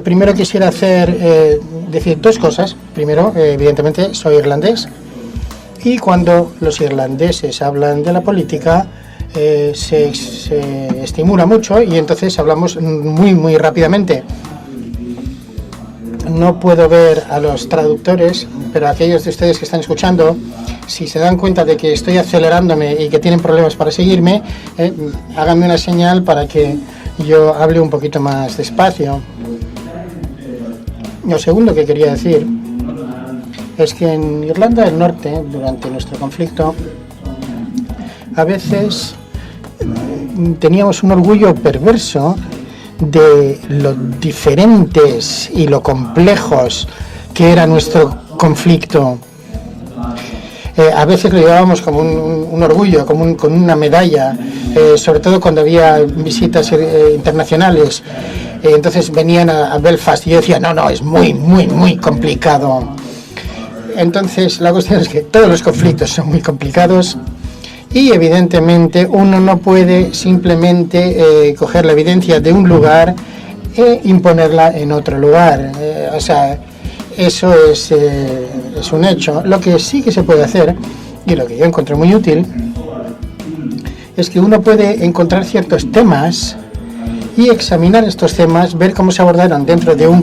Primero quisiera decir dos cosas. Primero, evidentemente, soy irlandés y cuando los irlandeses hablan de la política se estimula mucho y entonces hablamos muy rápidamente. No puedo ver a los traductores, pero aquellos de ustedes que están escuchando, si se dan cuenta de que estoy acelerándome y que tienen problemas para seguirme, háganme una señal para que yo hable un poquito más despacio. Lo segundo que quería decir es que en Irlanda del Norte, durante nuestro conflicto, a veces teníamos un orgullo perverso de lo diferentes y lo complejos que era nuestro conflicto. A veces lo llevábamos como un orgullo, con una medalla, sobre todo cuando había visitas internacionales. Entonces venían a Belfast y yo decía, no, es muy complicado. Entonces la cuestión es que todos los conflictos son muy complicados y evidentemente uno no puede simplemente coger la evidencia de un lugar e imponerla en otro lugar. Eso es un hecho. Lo que sí que se puede hacer, y lo que yo encuentro muy útil, es que uno puede encontrar ciertos temas y examinar estos temas, ver cómo se abordaron dentro de un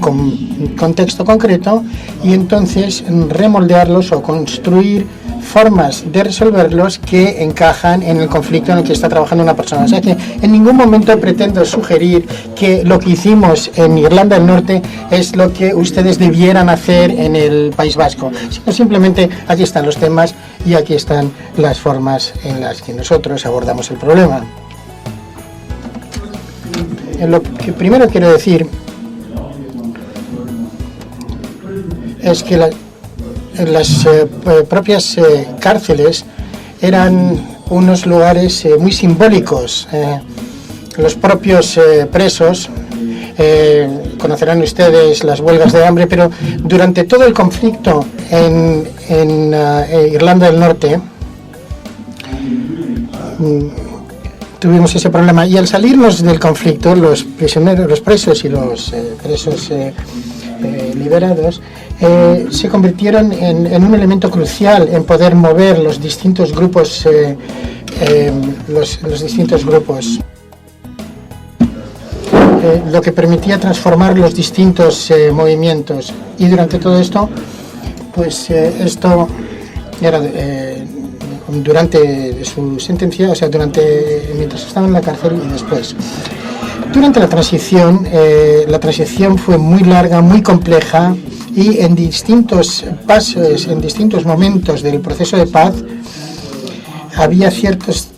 contexto concreto y entonces remoldearlos o construir formas de resolverlos que encajan en el conflicto en el que está trabajando una persona. O sea que en ningún momento pretendo sugerir que lo que hicimos en Irlanda del Norte es lo que ustedes debieran hacer en el País Vasco, sino simplemente aquí están los temas y aquí están las formas en las que nosotros abordamos el problema. Lo que primero quiero decir es que las propias cárceles eran unos lugares muy simbólicos. Los propios presos, conocerán ustedes las huelgas de hambre, pero durante todo el conflicto en Irlanda del Norte tuvimos ese problema y al salirnos del conflicto los presos y los presos liberados se convirtieron en un elemento crucial en poder mover los distintos grupos lo que permitía transformar los distintos movimientos y durante todo esto esto era durante su sentencia, mientras estaba en la cárcel y después. Durante la transición fue muy larga, muy compleja y en distintos pasos, en distintos momentos del proceso de paz había ciertas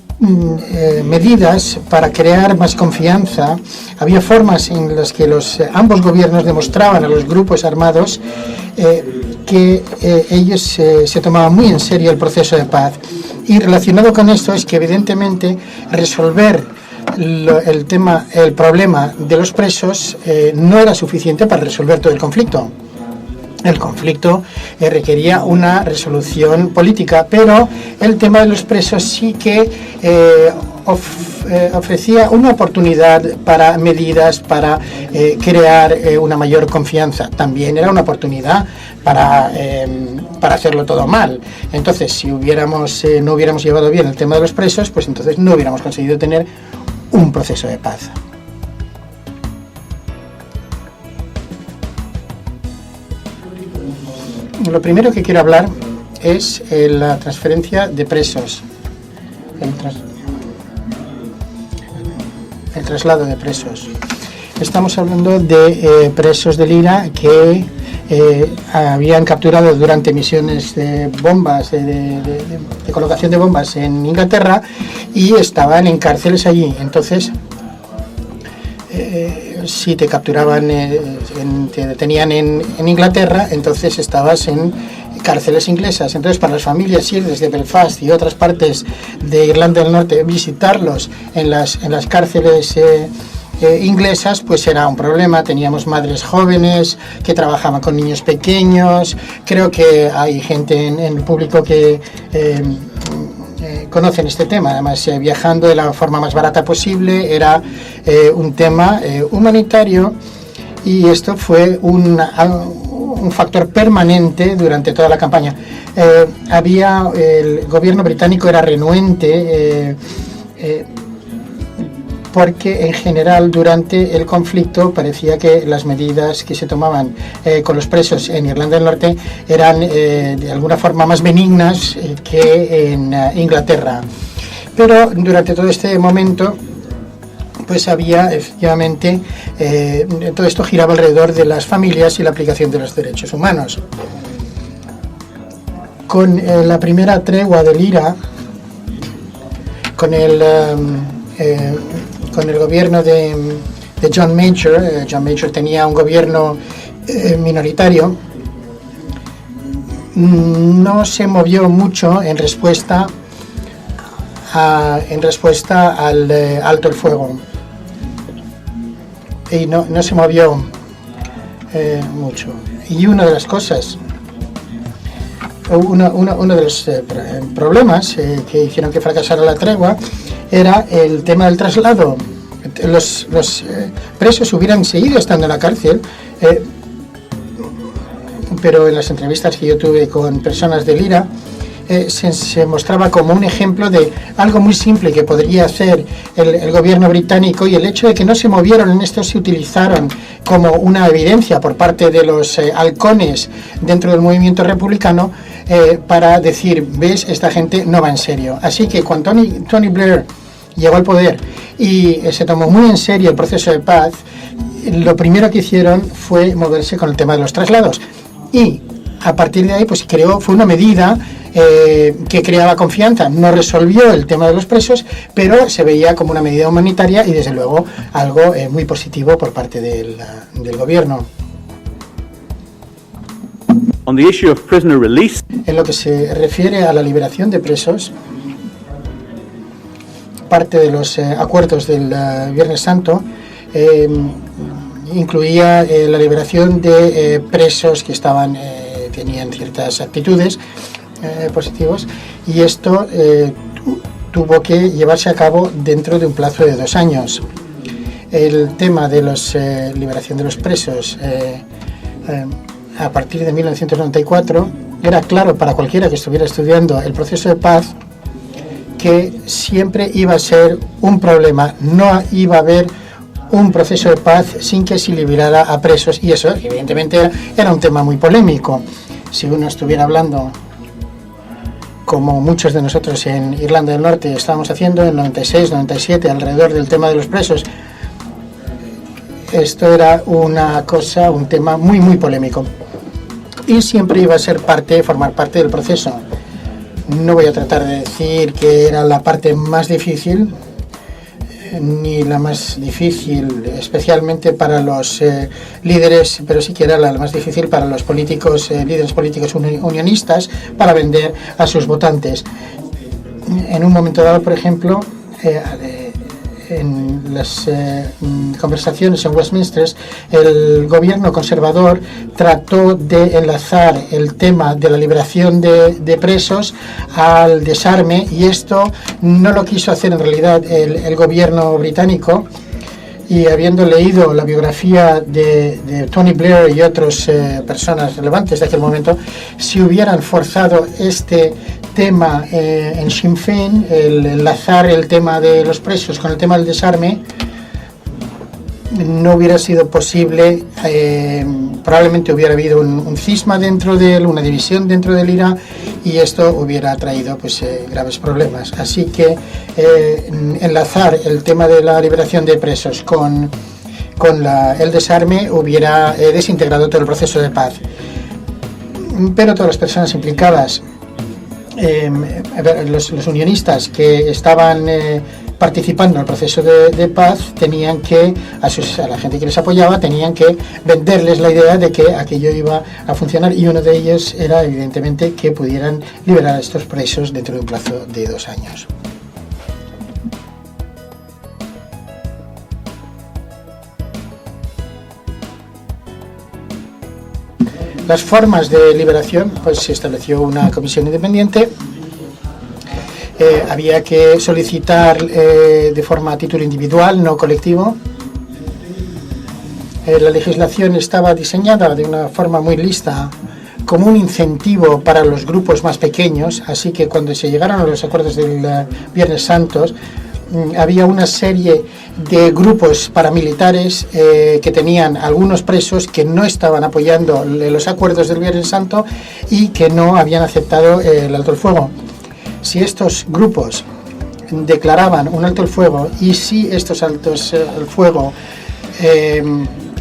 medidas para crear más confianza. Había formas en las que ambos gobiernos demostraban a los grupos armados que ellos se tomaban muy en serio el proceso de paz. Y relacionado con esto es que evidentemente resolver el problema de los presos no era suficiente para resolver todo el conflicto. El conflicto requería una resolución política, pero el tema de los presos sí que ofrecía una oportunidad para medidas para crear una mayor confianza. También era una oportunidad para hacerlo todo mal. Entonces, si no hubiéramos llevado bien el tema de los presos, pues entonces no hubiéramos conseguido tener un proceso de paz. Lo primero que quiero hablar es la transferencia de presos, el traslado de presos. Estamos hablando de presos del IRA que habían capturado durante misiones de bombas, de colocación de bombas en Inglaterra y estaban en cárceles allí. Entonces, si te capturaban, te detenían en Inglaterra, entonces estabas en cárceles inglesas. Entonces, para las familias ir desde Belfast y otras partes de Irlanda del Norte, visitarlos en las cárceles inglesas, pues era un problema. Teníamos madres jóvenes que trabajaban con niños pequeños. Creo que hay gente en el público que conocen este tema. Además, viajando de la forma más barata posible era un tema humanitario y esto fue un factor permanente durante toda la campaña. El gobierno británico era renuente porque en general durante el conflicto parecía que las medidas que se tomaban con los presos en Irlanda del Norte eran de alguna forma más benignas que en Inglaterra. Pero durante todo este momento pues había efectivamente, todo esto giraba alrededor de las familias y la aplicación de los derechos humanos. Con la primera tregua del IRA, con el gobierno de John Major, John Major tenía un gobierno minoritario, no se movió mucho en respuesta al alto el fuego. Y no se movió mucho. Y una de las cosas, uno de los problemas que hicieron que fracasara la tregua era el tema del traslado. Los presos hubieran seguido estando en la cárcel, pero en las entrevistas que yo tuve con personas del IRA, se mostraba como un ejemplo de algo muy simple que podría hacer el gobierno británico, y el hecho de que no se movieron en esto se utilizaron como una evidencia por parte de los halcones dentro del movimiento republicano para decir, ves, esta gente no va en serio. Así que cuando Tony Blair llegó al poder y se tomó muy en serio el proceso de paz, lo primero que hicieron fue moverse con el tema de los traslados, y a partir de ahí pues fue una medida que creaba confianza. No resolvió el tema de los presos, pero se veía como una medida humanitaria y desde luego algo muy positivo por parte del gobierno. On the issue of prisoner release. En lo que se refiere a la liberación de presos, parte de los acuerdos del Viernes Santo incluía la liberación de presos que tenían ciertas actitudes positivos, y esto tuvo que llevarse a cabo dentro de un plazo de 2 años. El tema de la liberación de los presos a partir de 1994 era claro para cualquiera que estuviera estudiando el proceso de paz que siempre iba a ser un problema. No iba a haber un proceso de paz sin que se liberara a presos, y eso evidentemente era un tema muy polémico. Si uno estuviera hablando, como muchos de nosotros en Irlanda del Norte estábamos haciendo en 96, 97, alrededor del tema de los presos, esto era un tema muy, muy polémico. Y siempre iba a formar parte del proceso. No voy a tratar de decir que era la parte más difícil, ni la más difícil especialmente para los líderes, pero sí que era la más difícil para los líderes políticos unionistas, para vender a sus votantes. En un momento dado, por ejemplo, en las conversaciones en Westminster, el gobierno conservador trató de enlazar el tema de la liberación de presos al desarme, y esto no lo quiso hacer en realidad el gobierno británico. Y habiendo leído la biografía de Tony Blair y otras personas relevantes de aquel momento, si hubieran forzado este tema en Sinn Féin, el enlazar el tema de los presos con el tema del desarme, no hubiera sido posible. Probablemente hubiera habido un cisma dentro de él, una división dentro del IRA, y esto hubiera traído graves problemas. Así que enlazar el tema de la liberación de presos con el desarme hubiera desintegrado todo el proceso de paz. Pero todas las personas implicadas, los unionistas que estaban participando en el proceso de paz, tenían que, a la gente que les apoyaba, tenían que venderles la idea de que aquello iba a funcionar, y uno de ellos era evidentemente que pudieran liberar a estos presos dentro de un plazo de 2 años. Las formas de liberación, pues se estableció una comisión independiente. Había que solicitar de forma a título individual, no colectivo. La legislación estaba diseñada de una forma muy lista como un incentivo para los grupos más pequeños, así que cuando se llegaron a los acuerdos del Viernes Santo, había una serie de grupos paramilitares que tenían algunos presos que no estaban apoyando los acuerdos del Viernes Santo y que no habían aceptado el alto el fuego. Si estos grupos declaraban un alto el fuego y si estos altos el fuego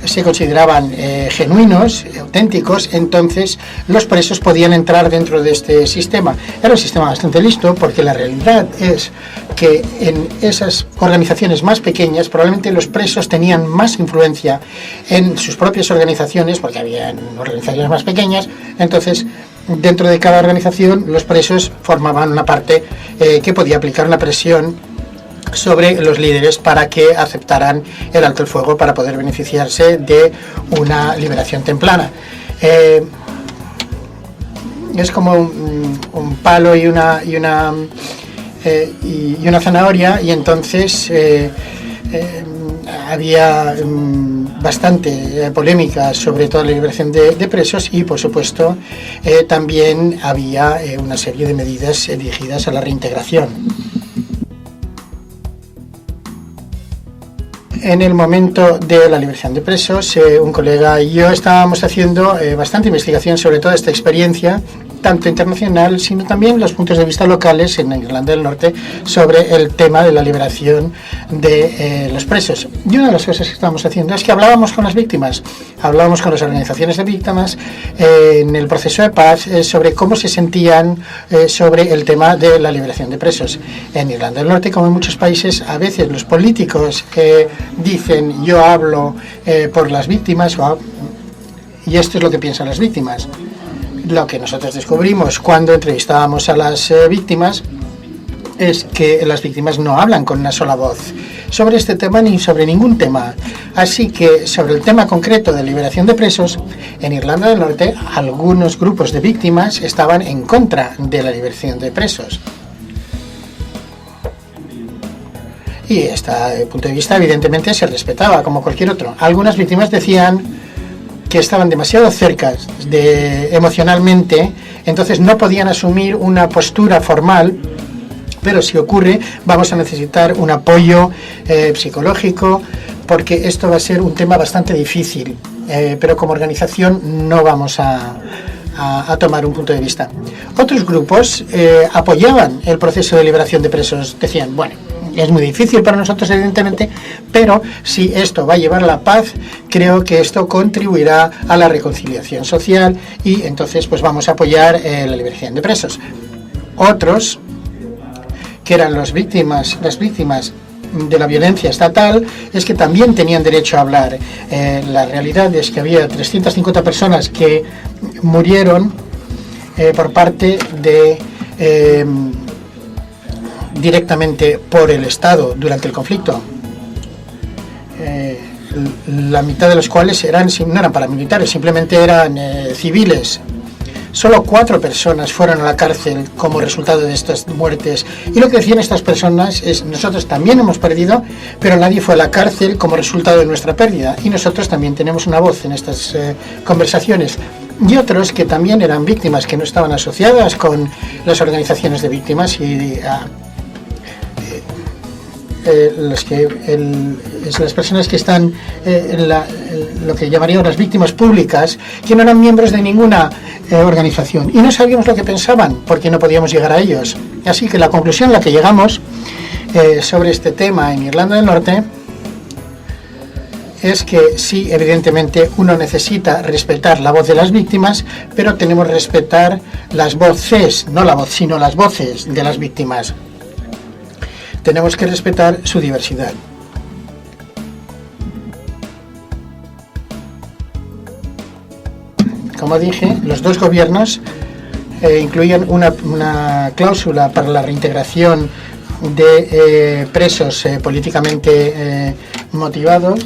se consideraban genuinos, auténticos, entonces los presos podían entrar dentro de este sistema. Era un sistema bastante listo, porque la realidad es que en esas organizaciones más pequeñas probablemente los presos tenían más influencia en sus propias organizaciones, porque había organizaciones más pequeñas. Entonces, dentro de cada organización los presos formaban una parte que podía aplicar una presión sobre los líderes para que aceptaran el alto el fuego para poder beneficiarse de una liberación temprana. Es como un palo y una zanahoria, y entonces había bastante polémica sobre toda la liberación de presos, y por supuesto también había una serie de medidas dirigidas a la reintegración. En el momento de la liberación de presos, un colega y yo estábamos haciendo bastante investigación sobre toda esta experiencia, tanto internacional, sino también los puntos de vista locales en Irlanda del Norte sobre el tema de la liberación de los presos. Y una de las cosas que estábamos haciendo es que hablábamos con las víctimas, hablábamos con las organizaciones de víctimas en el proceso de paz sobre cómo se sentían sobre el tema de la liberación de presos. En Irlanda del Norte, como en muchos países, a veces los políticos dicen yo hablo por las víctimas, y esto es lo que piensan las víctimas. Lo que nosotros descubrimos cuando entrevistábamos a las víctimas es que las víctimas no hablan con una sola voz sobre este tema ni sobre ningún tema. Así que sobre el tema concreto de liberación de presos, en Irlanda del Norte algunos grupos de víctimas estaban en contra de la liberación de presos. Y este punto de vista evidentemente se respetaba como cualquier otro. Algunas víctimas decían que estaban demasiado cerca emocionalmente, entonces no podían asumir una postura formal, pero si ocurre vamos a necesitar un apoyo psicológico, porque esto va a ser un tema bastante difícil, pero como organización no vamos a tomar un punto de vista. Otros grupos apoyaban el proceso de liberación de presos, decían, bueno, es muy difícil para nosotros, evidentemente, pero si esto va a llevar a la paz, creo que esto contribuirá a la reconciliación social y entonces pues vamos a apoyar la liberación de presos. Otros, que eran las víctimas de la violencia estatal, es que también tenían derecho a hablar. La realidad es que había 350 personas que murieron por parte de directamente por el Estado durante el conflicto, la mitad de los cuales no eran paramilitares, simplemente eran civiles. Solo 4 personas fueron a la cárcel como resultado de estas muertes, y lo que decían estas personas es: nosotros también hemos perdido, pero nadie fue a la cárcel como resultado de nuestra pérdida, y nosotros también tenemos una voz en estas conversaciones. Y otros que también eran víctimas, que no estaban asociadas con las organizaciones de víctimas y las personas que están en lo que llamaríamos las víctimas públicas, que no eran miembros de ninguna organización, y no sabíamos lo que pensaban porque no podíamos llegar a ellos. Así que la conclusión a la que llegamos sobre este tema en Irlanda del Norte es que sí, evidentemente uno necesita respetar la voz de las víctimas, pero tenemos que respetar las voces, no la voz, sino las voces de las víctimas. Tenemos que respetar su diversidad. Como dije, los dos gobiernos incluían una cláusula para la reintegración de presos políticamente motivados,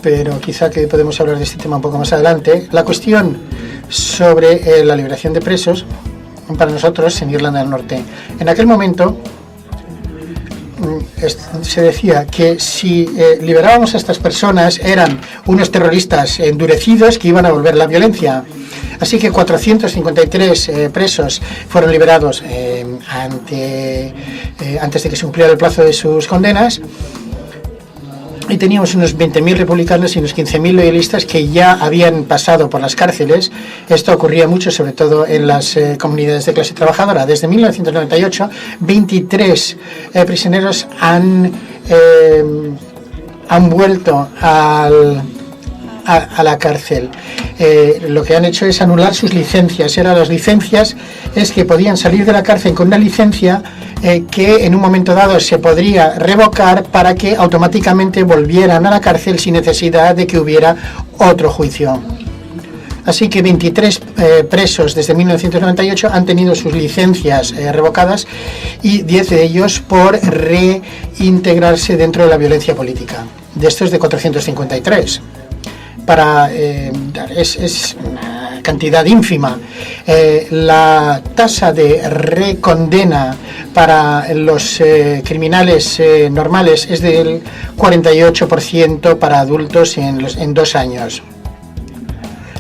pero quizá que podemos hablar de este tema un poco más adelante. La cuestión sobre la liberación de presos para nosotros en Irlanda del Norte, en aquel momento se decía que si liberábamos a estas personas eran unos terroristas endurecidos que iban a volver la violencia. Así que 453 presos fueron liberados antes de que se cumpliera el plazo de sus condenas. Y teníamos unos 20.000 republicanos y unos 15.000 loyalistas que ya habían pasado por las cárceles. Esto ocurría mucho, sobre todo en las comunidades de clase trabajadora. Desde 1998, 23 prisioneros han vuelto a la cárcel. Lo que han hecho es anular sus licencias. Las licencias es que podían salir de la cárcel con una licencia que en un momento dado se podría revocar para que automáticamente volvieran a la cárcel sin necesidad de que hubiera otro juicio. Así que 23 presos desde 1998 han tenido sus licencias revocadas y 10 de ellos por reintegrarse dentro de la violencia política. De estos de 453. Es una cantidad ínfima. La tasa de recondena para los criminales normales es del 48% para adultos en 2 años.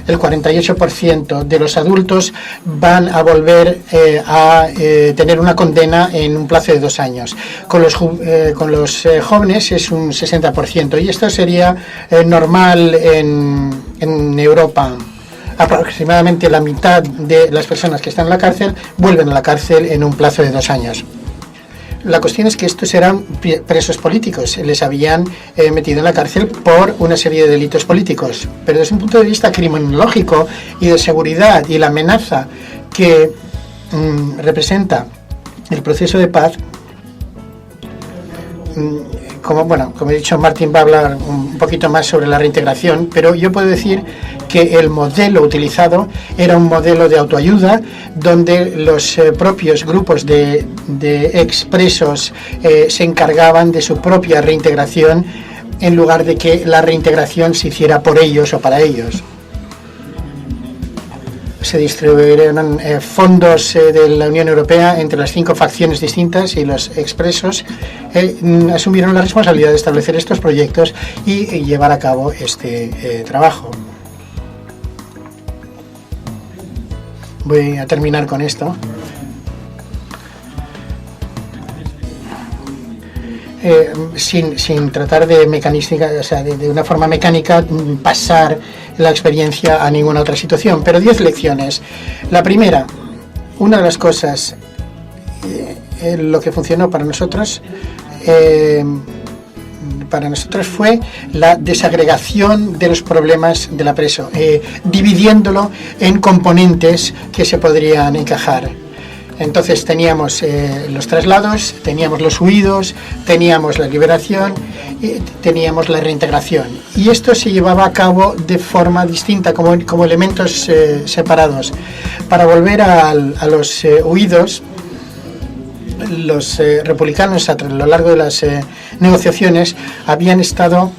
El 48% de los adultos van a volver a tener una condena en un plazo de 2 años. Con los jóvenes es un 60%, y esto sería normal en Europa. Aproximadamente la mitad de las personas que están en la cárcel vuelven a la cárcel en un plazo de 2 años. La cuestión es que estos eran presos políticos, les habían metido en la cárcel por una serie de delitos políticos, pero desde un punto de vista criminológico y de seguridad y la amenaza que representa el proceso de paz, como he dicho, Martin va a hablar un poquito más sobre la reintegración, pero yo puedo decir que el modelo utilizado era un modelo de autoayuda donde los propios grupos de expresos se encargaban de su propia reintegración en lugar de que la reintegración se hiciera por ellos o para ellos. Se distribuyeron fondos de la Unión Europea entre las 5 facciones distintas y los expresos asumieron la responsabilidad de establecer estos proyectos y llevar a cabo este trabajo. Voy a terminar con esto. Sin tratar de mecanística, o sea, de una forma mecánica pasar la experiencia a ninguna otra situación, pero 10 lecciones. La primera, una de las cosas, lo que funcionó para nosotros fue la desagregación de los problemas de la preso, dividiéndolo en componentes que se podrían encajar. Entonces teníamos los traslados, teníamos los huidos, teníamos la liberación y teníamos la reintegración. Y esto se llevaba a cabo de forma distinta, como elementos separados. Para volver a los huidos, los republicanos a lo largo de las negociaciones habían estado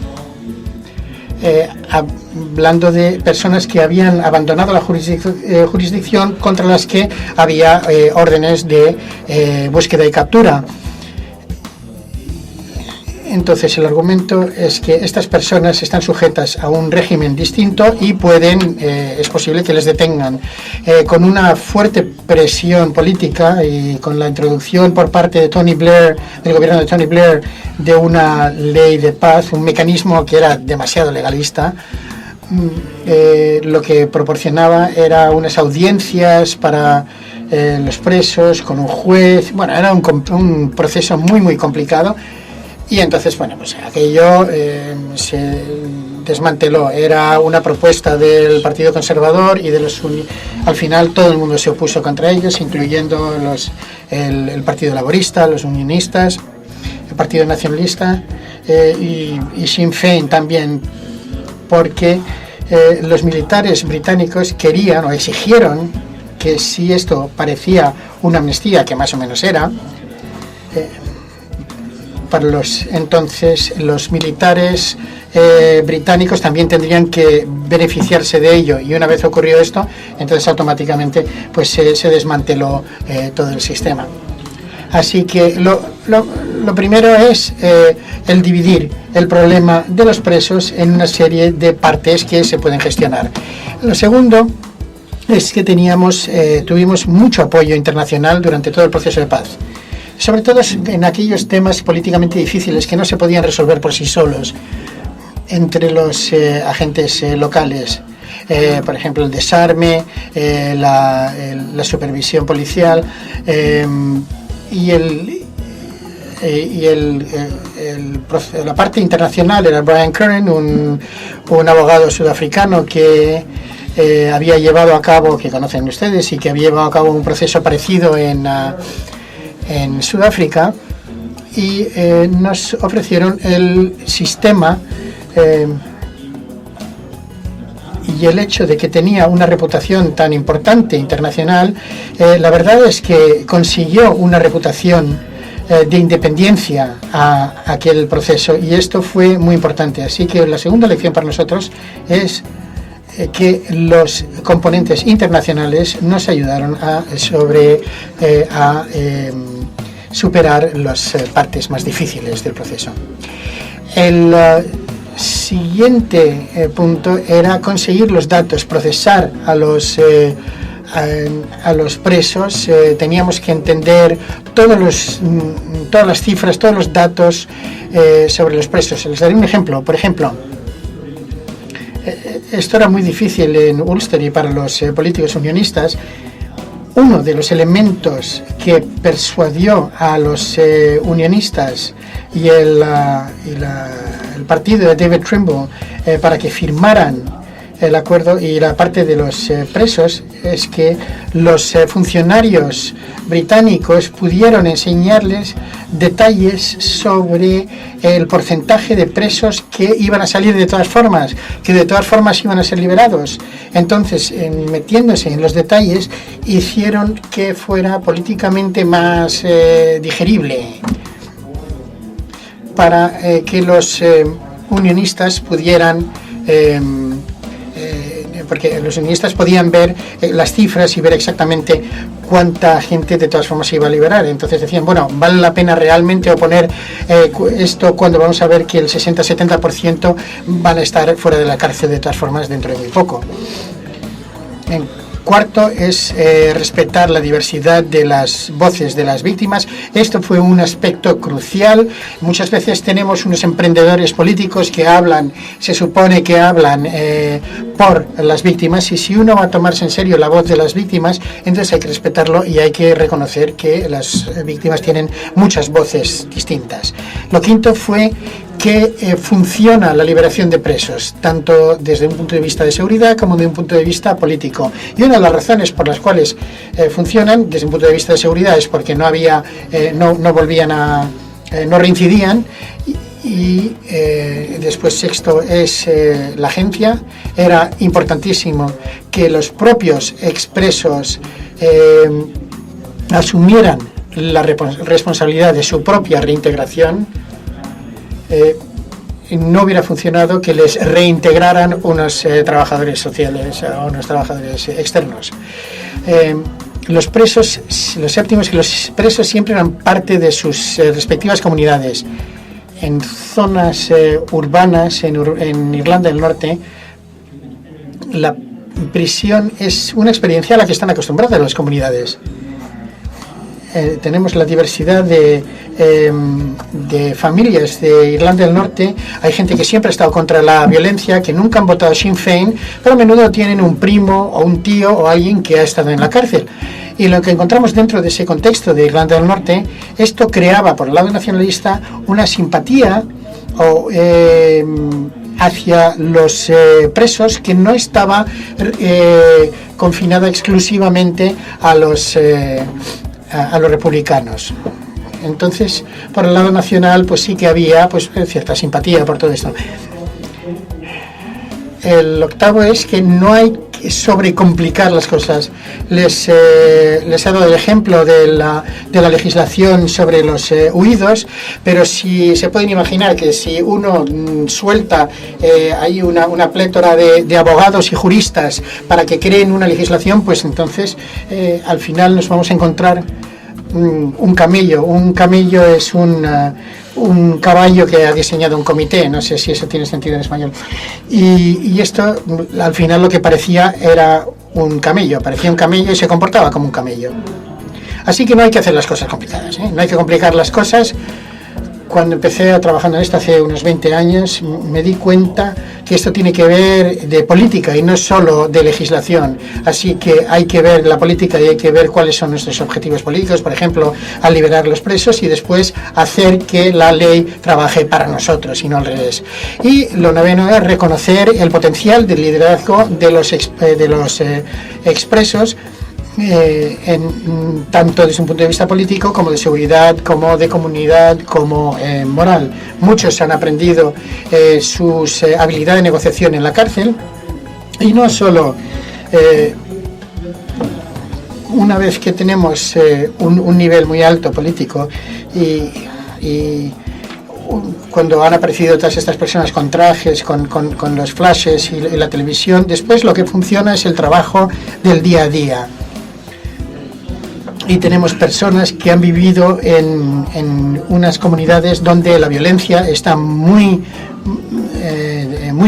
hablando de personas que habían abandonado la jurisdicción contra las que había órdenes de búsqueda y captura. Entonces el argumento es que estas personas están sujetas a un régimen distinto y es posible que les detengan. Con una fuerte presión política y con la introducción por parte de Tony Blair, del gobierno de Tony Blair, de una ley de paz, un mecanismo que era demasiado legalista, lo que proporcionaba era unas audiencias para los presos con un juez. Bueno, era un proceso muy, muy complicado. Y entonces, pues aquello se desmanteló. Era una propuesta del Partido Conservador y al final todo el mundo se opuso contra ellos, incluyendo el Partido Laborista, los unionistas, el Partido Nacionalista y Sinn Féin también, porque los militares británicos querían o exigieron que si esto parecía una amnistía, que más o menos era, para los militares británicos también tendrían que beneficiarse de ello, y una vez ocurrió esto, entonces automáticamente se desmanteló todo el sistema. Así que lo primero es el dividir el problema de los presos en una serie de partes que se pueden gestionar. Lo segundo es que tuvimos mucho apoyo internacional durante todo el proceso de paz, sobre todo en aquellos temas políticamente difíciles que no se podían resolver por sí solos entre los agentes locales. Por ejemplo, el desarme, la supervisión policial y la parte internacional. Era Brian Curran, un abogado sudafricano que había llevado a cabo, que conocen ustedes, y que había llevado a cabo un proceso parecido en Sudáfrica, y nos ofrecieron el sistema y el hecho de que tenía una reputación tan importante internacional. La verdad es que consiguió una reputación de independencia a aquel proceso, y esto fue muy importante. Así que la segunda lección para nosotros es que los componentes internacionales nos ayudaron a superar las partes más difíciles del proceso. El siguiente punto era conseguir los datos, procesar a los presos. Teníamos que entender todas las cifras, todos los datos sobre los presos. Les daré un ejemplo. Por ejemplo, esto era muy difícil en Ulster y para los políticos unionistas. Uno de los elementos que persuadió a los unionistas y el partido de David Trimble para que firmaran el acuerdo y la parte de los presos es que los funcionarios británicos pudieron enseñarles detalles sobre el porcentaje de presos que iban a salir de todas formas, que de todas formas iban a ser liberados. Entonces, metiéndose en los detalles, hicieron que fuera políticamente más digerible para que los unionistas pudieran porque los unionistas podían ver las cifras y ver exactamente cuánta gente de todas formas se iba a liberar. Entonces decían, bueno, ¿vale la pena realmente oponer esto cuando vamos a ver que el 60-70% van a estar fuera de la cárcel de todas formas dentro de muy poco? Cuarto es respetar la diversidad de las voces de las víctimas. Esto fue un aspecto crucial. Muchas veces tenemos unos emprendedores políticos que hablan, se supone que hablan por las víctimas, y si uno va a tomarse en serio la voz de las víctimas, entonces hay que respetarlo y hay que reconocer que las víctimas tienen muchas voces distintas. Lo quinto fue que funciona la liberación de presos, tanto desde un punto de vista de seguridad como desde un punto de vista político. Y una de las razones por las cuales funcionan desde un punto de vista de seguridad es porque no reincidían. Y después, sexto, es la agencia. Era importantísimo que los propios expresos asumieran la responsabilidad de su propia reintegración. No hubiera funcionado que les reintegraran unos trabajadores sociales o unos trabajadores externos. Los séptimos, que los presos siempre eran parte de sus respectivas comunidades. En zonas urbanas, en Irlanda del Norte, la prisión es una experiencia a la que están acostumbradas las comunidades. Tenemos la diversidad de familias de Irlanda del Norte. Hay gente que siempre ha estado contra la violencia, que nunca han votado Sinn Féin, pero a menudo tienen un primo o un tío o alguien que ha estado en la cárcel. Y lo que encontramos dentro de ese contexto de Irlanda del Norte, esto creaba, por el lado nacionalista, una simpatía hacia los presos que no estaba confinada exclusivamente a los republicanos. Entonces, por el lado nacional, pues sí que había cierta simpatía por todo esto. El octavo es que no hay que sobrecomplicar las cosas. Les he dado el ejemplo de la legislación sobre los huidos, pero si se pueden imaginar que si uno suelta hay una plétora de abogados y juristas para que creen una legislación, pues entonces al final nos vamos a encontrar un camello. Un camello es un caballo que ha diseñado un comité, no sé si eso tiene sentido en español. Y esto, al final, lo que parecía era un camello. Parecía un camello y se comportaba como un camello. Así que no hay que hacer las cosas complicadas, ¿eh? No hay que complicar las cosas. Cuando empecé a trabajar en esto hace unos 20 años, me di cuenta que esto tiene que ver de política y no solo de legislación. Así que hay que ver la política y hay que ver cuáles son nuestros objetivos políticos, por ejemplo, al liberar los presos y después hacer que la ley trabaje para nosotros y no al revés. Y lo noveno es reconocer el potencial del liderazgo de los expresos, tanto desde un punto de vista político como de seguridad, como de comunidad, como moral. Muchos han aprendido sus habilidades de negociación en la cárcel y no solo una vez que tenemos un nivel muy alto político y cuando han aparecido todas estas personas con trajes, con los flashes y la televisión, después lo que funciona es el trabajo del día a día. Y tenemos personas que han vivido en unas comunidades donde la violencia está muy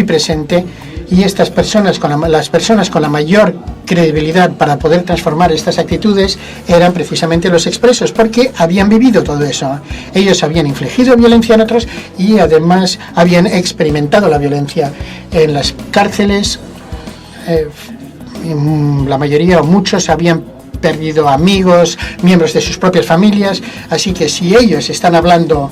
presente, y estas personas, las personas con la mayor credibilidad para poder transformar estas actitudes eran precisamente los expresos, porque habían vivido todo eso. Ellos habían infligido violencia en otros y además habían experimentado la violencia en las cárceles. La mayoría o muchos habían perdido amigos, miembros de sus propias familias, así que si ellos están hablando,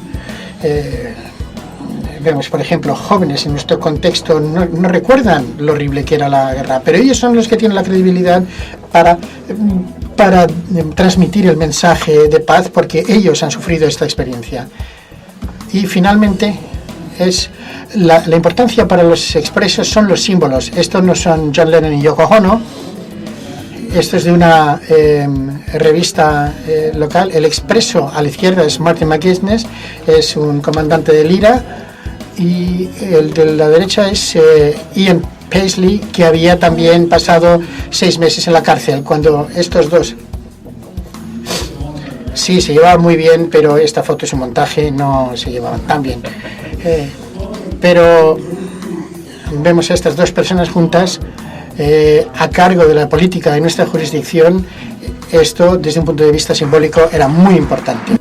vemos por ejemplo jóvenes en nuestro contexto no recuerdan lo horrible que era la guerra, pero ellos son los que tienen la credibilidad para transmitir el mensaje de paz, porque ellos han sufrido esta experiencia. Y finalmente es la importancia para los expresos son los símbolos. Estos no son John Lennon y Yoko Ono. Esto es de una revista local. El expreso a la izquierda es Martin McGuinness, es un comandante del IRA, y el de la derecha es Ian Paisley, que había también pasado 6 meses en la cárcel. Cuando estos dos sí se llevaban muy bien, pero esta foto es un montaje, no se llevaban tan bien. Pero vemos a estas dos personas juntas a cargo de la política de nuestra jurisdicción. Esto, desde un punto de vista simbólico, era muy importante.